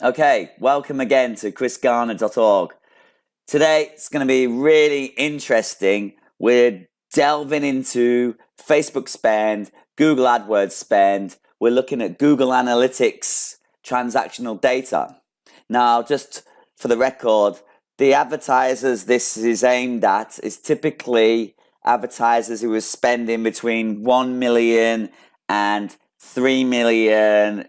Okay, welcome again to chrisgarner.org. Today it's going to be really interesting. We're delving into Facebook spend, Google AdWords spend. We're looking at Google Analytics transactional data. Now, just for the record, the advertisers this is aimed at is typically advertisers who are spending between $1 million and $3 million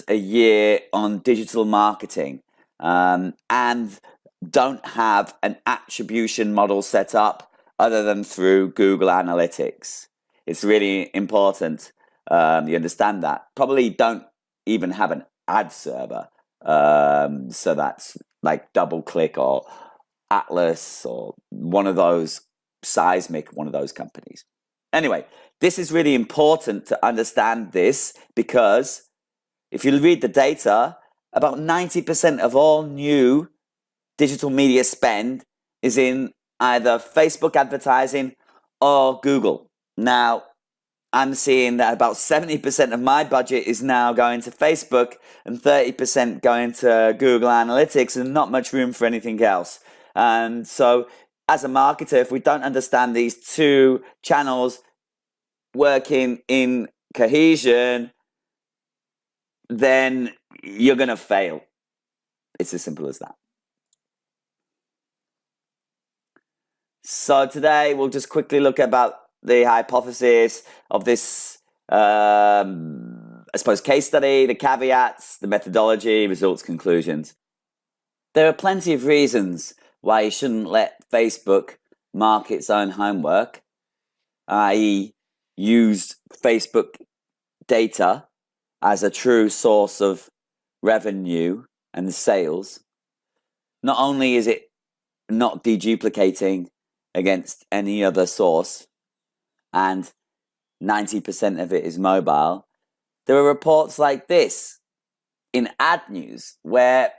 a year on digital marketing, and don't have an attribution model set up other than through Google Analytics. It's really important you understand that. Probably don't even have an ad server. So that's like DoubleClick or Atlas or one of those Seismic, one of those companies. Anyway, this is really important to understand this because if you read the data, about 90% of all new digital media spend is in either Facebook advertising or Google. Now, I'm seeing that about 70% of my budget is now going to Facebook and 30% going to Google Analytics and not much room for anything else. And so as a marketer, if we don't understand these two channels working in cohesion, then you're going to fail. It's as simple as that. So today we'll just quickly look about the hypothesis of this, I suppose, case study, the caveats, the methodology, results, conclusions. There are plenty of reasons why you shouldn't let Facebook mark its own homework, i.e. use Facebook data as a true source of revenue and sales. Not only is it not deduplicating against any other source, and 90% of it is mobile, there are reports like this in ad news where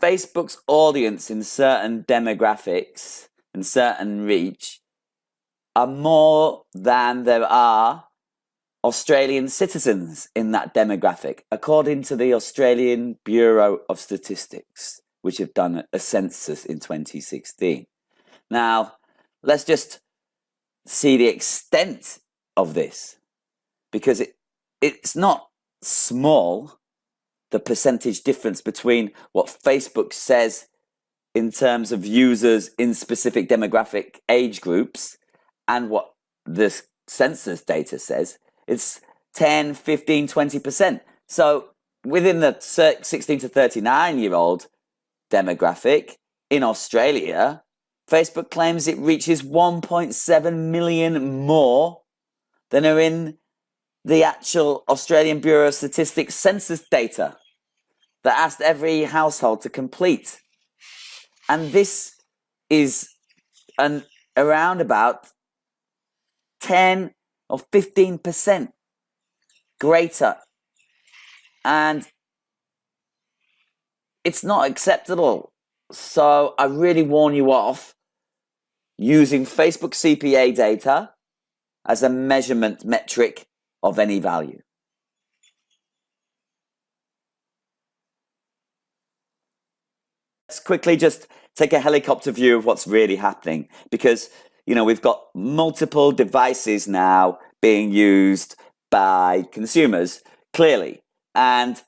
Facebook's audience in certain demographics and certain reach are more than there are Australian citizens in that demographic, according to the Australian Bureau of Statistics, which have done a census in 2016. Now, let's just see the extent of this, because it's not small, the percentage difference between what Facebook says in terms of users in specific demographic age groups and what the census data says. It's 10, 15, 20%. So within the 16 to 39-year-old demographic in Australia, Facebook claims it reaches 1.7 million more than are in the actual Australian Bureau of Statistics census data that asked every household to complete. And this is around about 10 or 15% greater. And it's not acceptable. So I really warn you off using Facebook CPA data as a measurement metric of any value. Let's quickly just take a helicopter view of what's really happening, because we've got multiple devices now being used by consumers, clearly. And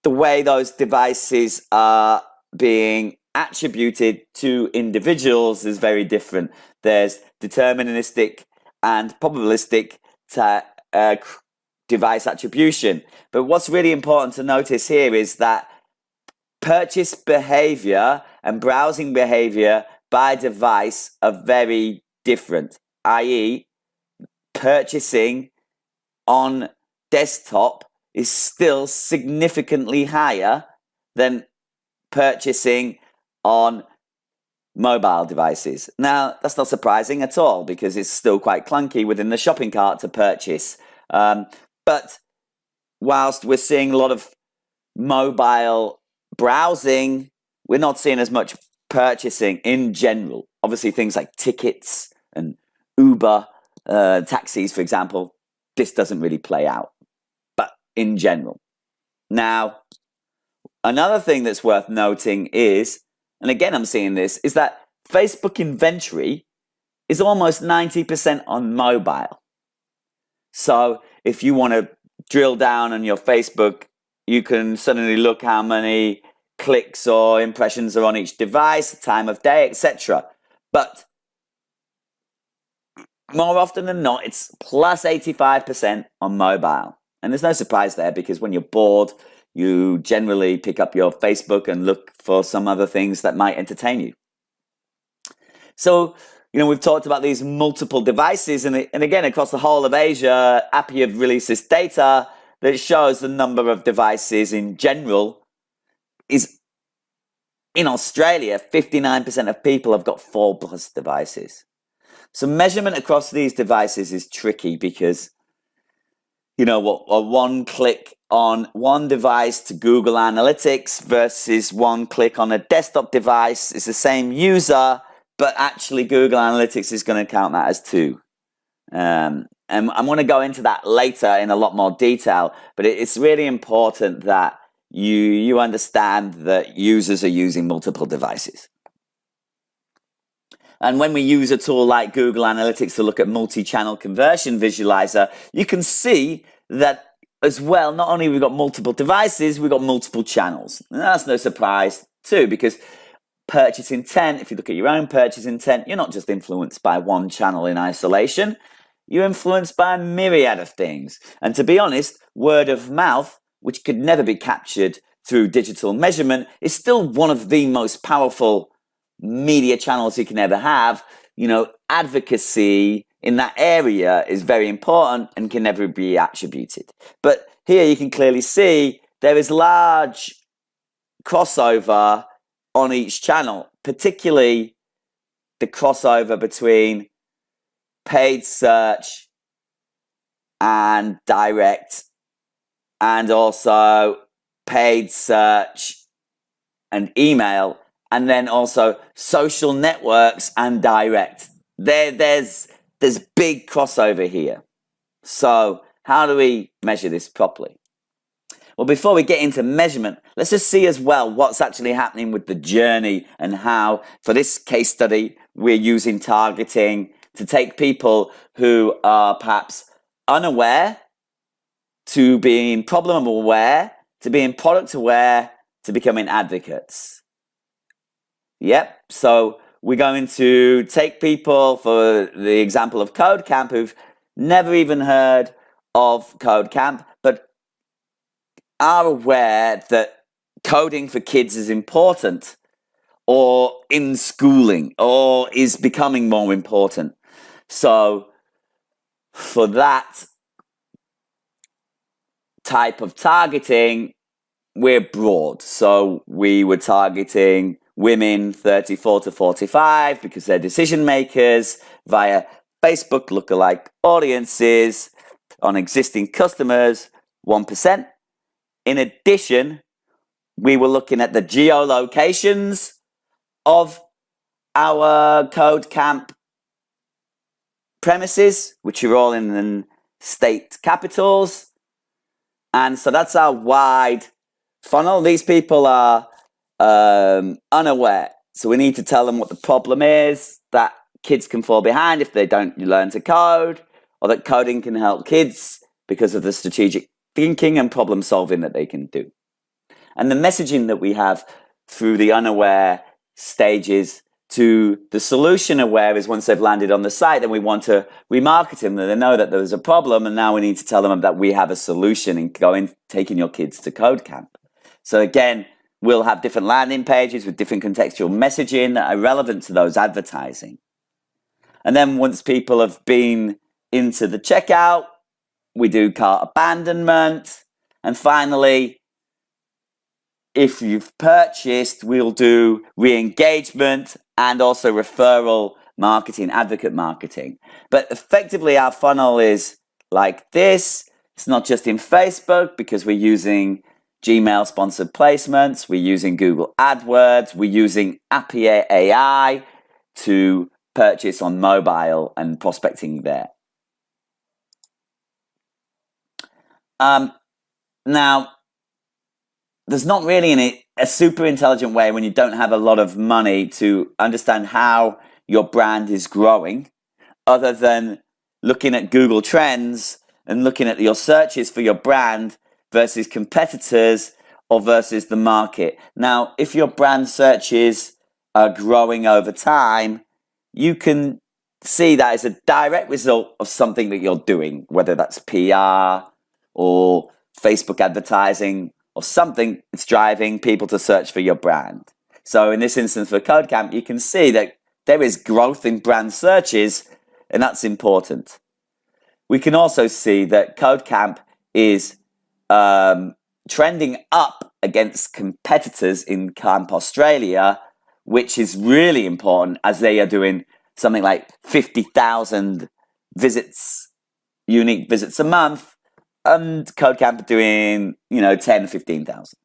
the way those devices are being attributed to individuals is very different. There's deterministic and probabilistic device attribution. But what's really important to notice here is that purchase behavior and browsing behavior by device are very different, i.e. purchasing on desktop is still significantly higher than purchasing on mobile devices. Now, that's not surprising at all, because it's still quite clunky within the shopping cart to purchase. But whilst we're seeing a lot of mobile browsing, we're not seeing as much purchasing in general. Obviously, things like tickets and Uber, taxis, for example, this doesn't really play out. But in general. Now, Another thing that's worth noting is, and again I'm seeing this, is that Facebook inventory is almost 90% on mobile. So if you want to drill down on your Facebook, you can suddenly look how many clicks or impressions are on each device, time of day, etc. But more often than not, it's plus 85% on mobile. And there's no surprise there, because when you're bored, you generally pick up your Facebook and look for some other things that might entertain you. So, we've talked about these multiple devices, and again, across the whole of Asia, API have released this data that shows the number of devices in general is, in Australia, 59% of people have got 4+ devices. So measurement across these devices is tricky because, a one click on one device to Google Analytics versus one click on a desktop device is the same user, but actually Google Analytics is going to count that as 2. And I'm going to go into that later in a lot more detail, but it's really important that you understand that users are using multiple devices. And when we use a tool like Google Analytics to look at multi-channel conversion visualizer, you can see that as well, not only we've got multiple devices, we've got multiple channels. And that's no surprise too, because purchase intent, if you look at your own purchase intent, you're not just influenced by one channel in isolation, you're influenced by a myriad of things. And to be honest, word of mouth, which could never be captured through digital measurement, is still one of the most powerful media channels you can ever have. Advocacy in that area is very important and can never be attributed. But here you can clearly see there is large crossover on each channel, particularly the crossover between paid search and direct, and also paid search and email, and then also social networks and direct. There's big crossover here. So how do we measure this properly? Well, before we get into measurement, let's just see as well what's actually happening with the journey, and how, for this case study, we're using targeting to take people who are perhaps unaware to being problem aware, to being product aware, to becoming advocates. Yep, so we're going to take people, for the example of Code Camp, who've never even heard of Code Camp, but are aware that coding for kids is important, or in schooling, or is becoming more important. So for that type of targeting, we're broad. So we were targeting women 34 to 45 because they're decision makers via Facebook lookalike audiences on existing customers, 1%. In addition, we were looking at the geolocations of our Code Camp premises, which are all in the state capitals. And so that's our wide funnel. These people are unaware. So we need to tell them what the problem is, that kids can fall behind if they don't learn to code, or that coding can help kids because of the strategic thinking and problem solving that they can do. And the messaging that we have through the unaware stages to the solution aware is, once they've landed on the site, then we want to remarket them, that they know that there's a problem, and now we need to tell them that we have a solution in taking your kids to Code Camp. So again, we'll have different landing pages with different contextual messaging that are relevant to those advertising. And then once people have been into the checkout, we do cart abandonment. And finally, if you've purchased, we'll do re-engagement and also referral marketing, advocate marketing. But effectively, our funnel is like this. It's not just in Facebook, because we're using Gmail sponsored placements, we're using Google AdWords, we're using API AI to purchase on mobile and prospecting there. Now, there's not really a super intelligent way when you don't have a lot of money to understand how your brand is growing, other than looking at Google Trends and looking at your searches for your brand versus competitors or versus the market. Now, if your brand searches are growing over time, you can see that as a direct result of something that you're doing, whether that's PR or Facebook advertising or something that's driving people to search for your brand. So in this instance for CodeCamp, you can see that there is growth in brand searches, and that's important. We can also see that CodeCamp is trending up against competitors in Camp Australia, which is really important as they are doing something like 50,000 visits, unique visits a month, and CodeCamp are doing, 10, 15,000.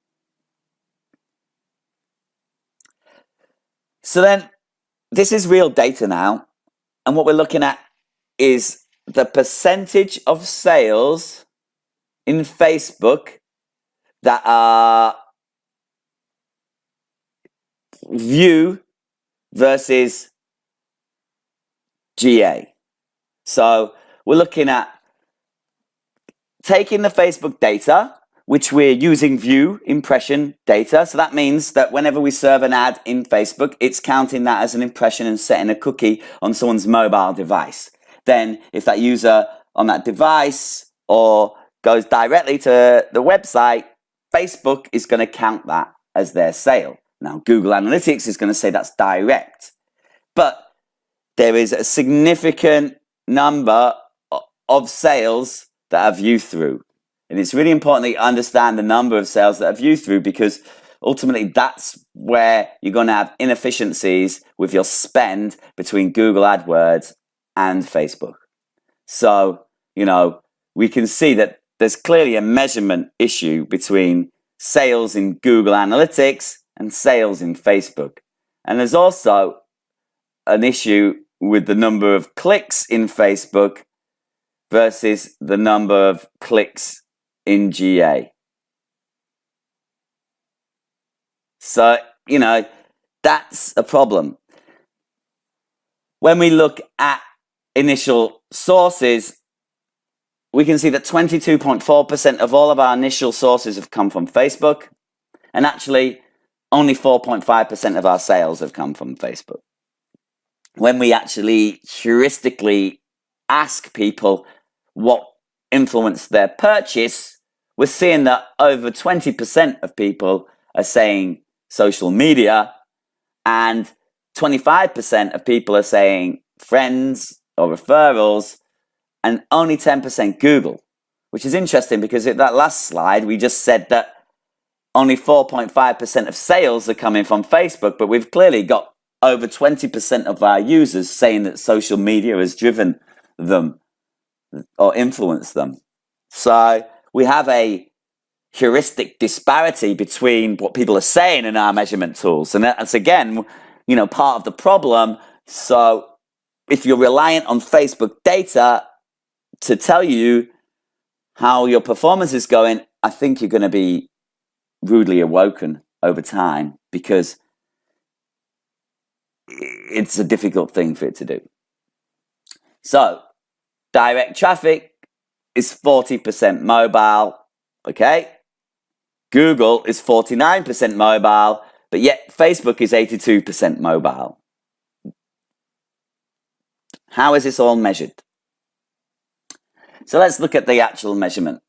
So then this is real data now. And what we're looking at is the percentage of sales in Facebook that are view versus GA. So we're looking at taking the Facebook data, which we're using view impression data. So that means that whenever we serve an ad in Facebook, it's counting that as an impression and setting a cookie on someone's mobile device. Then if that user on that device or goes directly to the website, Facebook is going to count that as their sale. Now, Google Analytics is going to say that's direct. But there is a significant number of sales that are viewed through. And it's really important that you understand the number of sales that are viewed through, because ultimately that's where you're going to have inefficiencies with your spend between Google AdWords and Facebook. So, we can see that there's clearly a measurement issue between sales in Google Analytics and sales in Facebook. And there's also an issue with the number of clicks in Facebook versus the number of clicks in GA. So, that's a problem. When we look at initial sources, we can see that 22.4% of all of our initial sources have come from Facebook, and actually only 4.5% of our sales have come from Facebook. When we actually heuristically ask people what influenced their purchase, we're seeing that over 20% of people are saying social media, and 25% of people are saying friends or referrals, and only 10% Google, which is interesting because at that last slide, we just said that only 4.5% of sales are coming from Facebook, but we've clearly got over 20% of our users saying that social media has driven them or influenced them. So we have a heuristic disparity between what people are saying in our measurement tools. And that's, again, part of the problem. So if you're reliant on Facebook data to tell you how your performance is going, I think you're going to be rudely awoken over time, because it's a difficult thing for it to do. So direct traffic is 40% mobile, okay? Google is 49% mobile, but yet Facebook is 82% mobile. How is this all measured? So let's look at the actual measurement.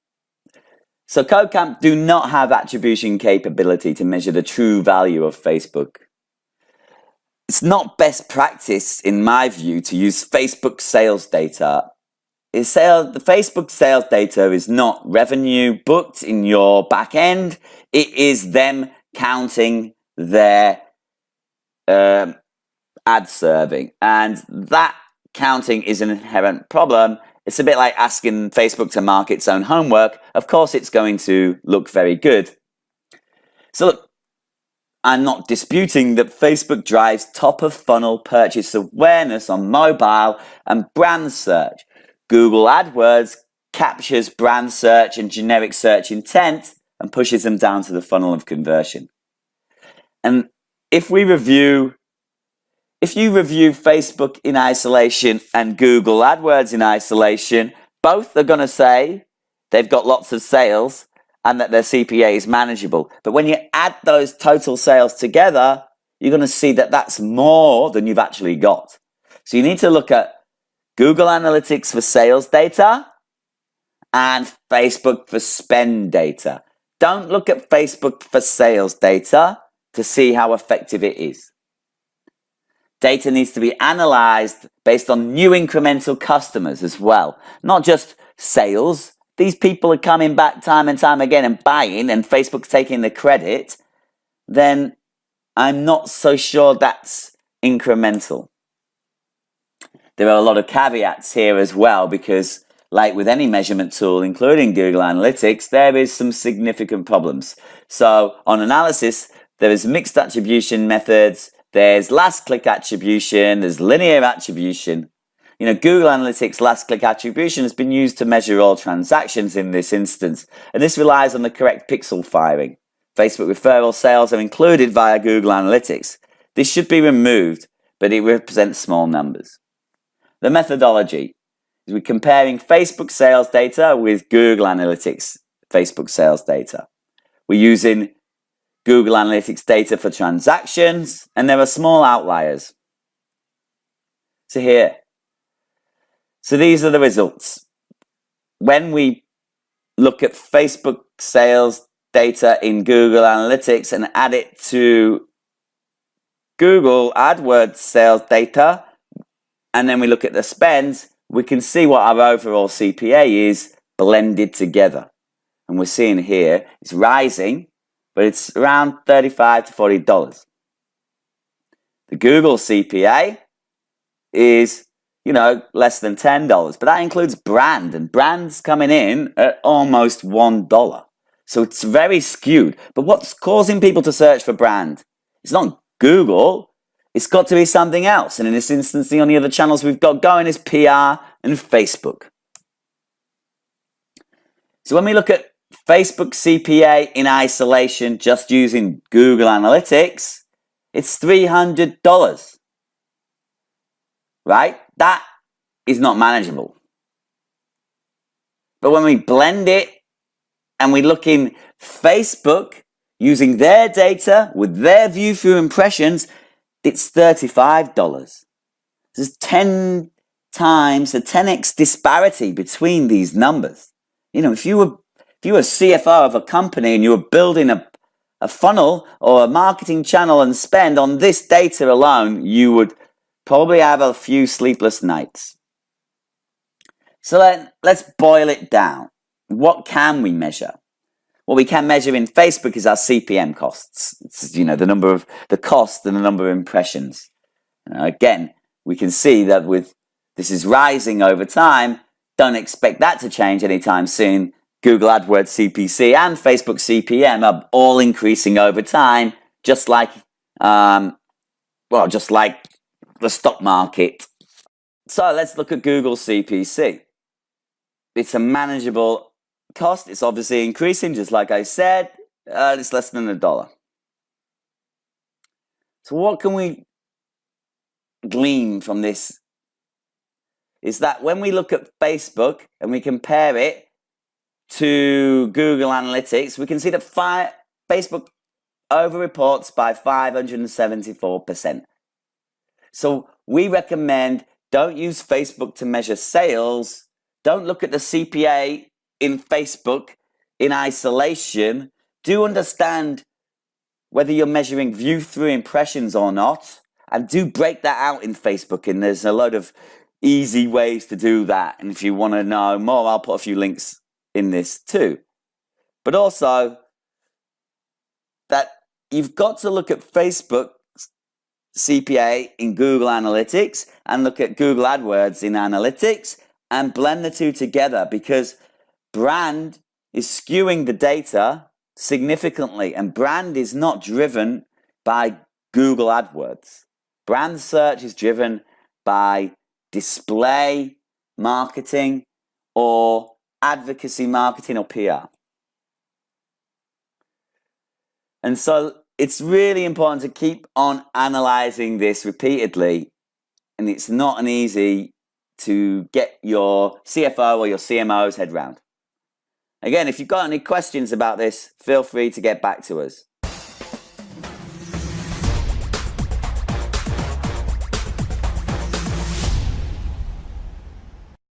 So CodeCamp do not have attribution capability to measure the true value of Facebook. It's not best practice, in my view, to use Facebook sales data. The Facebook sales data is not revenue booked in your back end. It is them counting their ad serving. And that counting is an inherent problem. It's a bit like asking Facebook to mark its own homework. Of course, it's going to look very good. So look, I'm not disputing that Facebook drives top-of-funnel purchase awareness on mobile and brand search. Google AdWords captures brand search and generic search intent and pushes them down to the funnel of conversion. And if you review Facebook in isolation and Google AdWords in isolation, both are going to say they've got lots of sales and that their CPA is manageable. But when you add those total sales together, you're going to see that that's more than you've actually got. So you need to look at Google Analytics for sales data and Facebook for spend data. Don't look at Facebook for sales data to see how effective it is. Data needs to be analyzed based on new incremental customers as well, not just sales. These people are coming back time and time again and buying, and Facebook's taking the credit. Then I'm not so sure that's incremental. There are a lot of caveats here as well, because like with any measurement tool, including Google Analytics, there is some significant problems. So on analysis, there is mixed attribution methods, there's last click attribution, there's linear attribution. Google Analytics last click attribution has been used to measure all transactions in this instance, and this relies on the correct pixel firing. Facebook referral sales are included via Google Analytics. This should be removed, but it represents small numbers. The methodology is we're comparing Facebook sales data with Google Analytics Facebook sales data. We're using Google Analytics data for transactions, and there are small outliers. So these are the results. When we look at Facebook sales data in Google Analytics and add it to Google AdWords sales data, and then we look at the spends, we can see what our overall CPA is blended together. And we're seeing here it's rising, but it's around $35 to $40. The Google CPA is, less than $10, but that includes brand, and brand's coming in at almost $1. So it's very skewed. But what's causing people to search for brand? It's not Google. It's got to be something else. And in this instance, the only other channels we've got going is PR and Facebook. So when we look at Facebook CPA in isolation, just using Google Analytics, it's $300. Right? That is not manageable. But when we blend it and we look in Facebook using their data with their view through impressions, it's $35. There's 10 times a 10x disparity between these numbers. If you were CFO of a company and you were building a funnel or a marketing channel and spend on this data alone, you would probably have a few sleepless nights. So let's boil it down. What can we measure? What we can measure in Facebook is our CPM costs. It's, the cost and the number of impressions. Again, we can see that this is rising over time. Don't expect that to change anytime soon. Google AdWords CPC and Facebook CPM are all increasing over time, just like the stock market. So let's look at Google CPC. It's a manageable cost. It's obviously increasing, just like I said. It's less than $1. So what can we glean from this? Is that when we look at Facebook and we compare it to Google Analytics, we can see that Facebook overreports by 574%. So we recommend don't use Facebook to measure sales. Don't look at the CPA in Facebook in isolation. Do understand whether you're measuring view through impressions or not, and do break that out in Facebook. And there's a lot of easy ways to do that. And if you want to know more, I'll put a few links in this too. But also that you've got to look at Facebook CPA in Google Analytics and look at Google AdWords in Analytics and blend the two together, because brand is skewing the data significantly, and brand is not driven by Google AdWords. Brand search is driven by display marketing or advocacy marketing or PR. And so it's really important to keep on analyzing this repeatedly. And it's not an easy to get your CFO or your CMO's head round. Again, if you've got any questions about this, feel free to get back to us.